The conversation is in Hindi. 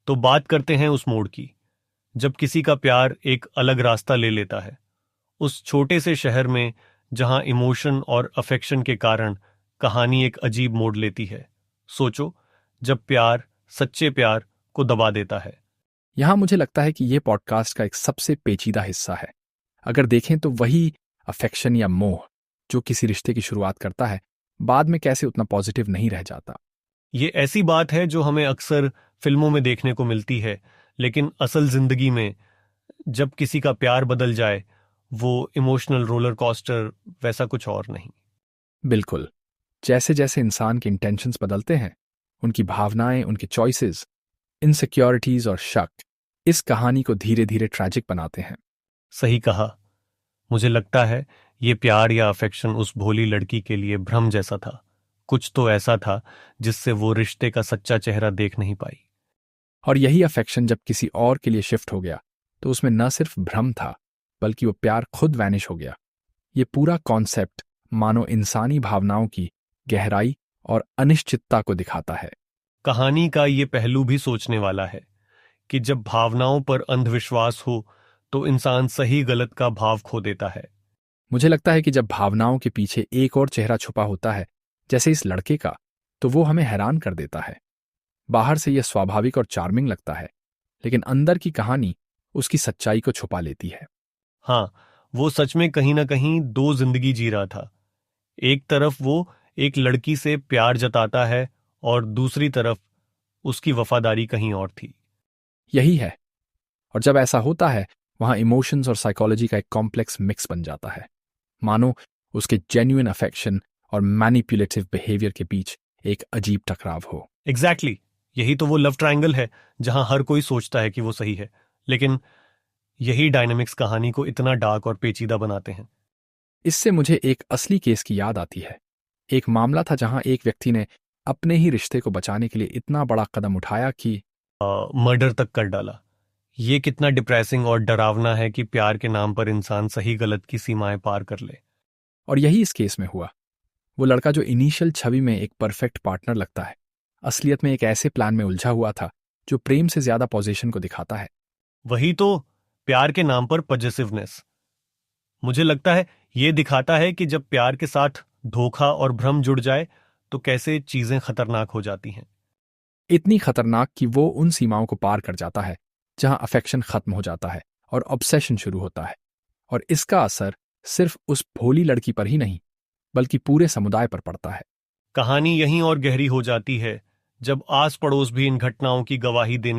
तो बात करते हैं उस मोड़ की, जब किसी का प्यार एक अलग रास्ता ले लेता है, उस छोटे से शहर में जहां इमोशन और अफेक्शन के कारण कहानी एक अजीब मोड़ लेती है। सोचो, जब प्यार सच्चे प्यार को दबा देता है। यहाँ मुझे लगता है कि ये पॉडकास्ट का एक सबसे पेचीदा हिस्सा है। अगर देखें तो वही अफेक्शन या मोह जो किसी रिश्ते की शुरुआत करता है, बाद में कैसे उतना पॉजिटिव नहीं रह जाता। ये ऐसी बात है जो हमें अक्सर फिल्मों में देखने को मिलती है, लेकिन असल जिंदगी में जब किसी का प्यार बदल जाए, वो इमोशनल रोलर कोस्टर वैसा कुछ और नहीं। बिल्कुल, जैसे जैसे इंसान के इंटेंशंस बदलते हैं, उनकी भावनाएं, उनके चॉइसेस, इनसिक्योरिटीज और शक इस कहानी को धीरे धीरे ट्रैजिक बनाते हैं। सही कहा। मुझे लगता है ये प्यार या अफेक्शन उस भोली लड़की के लिए भ्रम जैसा था। कुछ तो ऐसा था जिससे वो रिश्ते का सच्चा चेहरा देख नहीं पाई। और यही अफेक्शन जब किसी और के लिए शिफ्ट हो गया, तो उसमें न सिर्फ भ्रम था, बल्कि वो प्यार खुद वैनिश हो गया। ये पूरा कॉन्सेप्ट मानो इंसानी भावनाओं की गहराई और अनिश्चितता को दिखाता है। कहानी का ये पहलू भी सोचने वाला है कि जब भावनाओं पर अंधविश्वास हो तो इंसान सही गलत का भाव खो देता है। मुझे लगता है कि जब भावनाओं के पीछे एक और चेहरा छुपा होता है, जैसे इस लड़के का, तो वो हमें हैरान कर देता है। बाहर से यह स्वाभाविक और चार्मिंग लगता है, लेकिन अंदर की कहानी उसकी सच्चाई को छुपा लेती है। हाँ, वो सच में कहीं ना कहीं दो जिंदगी जी रहा था। एक तरफ वो एक लड़की से प्यार जताता है और दूसरी तरफ उसकी वफादारी कहीं और थी। यही है। और जब ऐसा होता है, वहां इमोशंस और साइकोलॉजी का एक कॉम्प्लेक्स मिक्स बन जाता है। मानो उसके जेन्युइन अफेक्शन और मैनिपुलेटिव बिहेवियर के बीच एक अजीब टकराव हो। एग्जैक्टली। यही तो वो लव ट्रायंगल है जहां हर कोई सोचता है कि वो सही है, लेकिन यही डायनामिक्स कहानी को इतना डार्क और पेचीदा बनाते हैं। इससे मुझे एक असली केस की याद आती है। एक मामला था जहां एक व्यक्ति ने अपने ही रिश्ते को बचाने के लिए इतना बड़ा कदम उठाया कि मर्डर तक कर डाला। ये कितना डिप्रेसिंग और डरावना है कि प्यार के नाम पर इंसान सही गलत की सीमाएं पार कर ले। और यही इस केस में हुआ। वो लड़का जो इनिशियल छवि में एक परफेक्ट पार्टनर लगता है, असलियत में एक ऐसे प्लान में उलझा हुआ था जो प्रेम से ज्यादा पोजीशन को दिखाता है। वही तो, प्यार के नाम पर पॉजेसिवनेस। मुझे लगता है ये दिखाता है कि जब प्यार के साथ धोखा और भ्रम जुड़ जाए तो कैसे चीजें खतरनाक हो जाती हैं। इतनी खतरनाक कि वो उन सीमाओं को पार कर जाता है जहां अफेक्शन खत्म हो जाता है और ऑब्सेशन शुरू होता है। और इसका असर सिर्फ उस भोली लड़की पर ही नहीं, बल्कि पूरे समुदाय पर पड़ता है। कहानी यहीं और गहरी हो जाती है जब आस पड़ोस भी इन घटनाओं की गवाही देने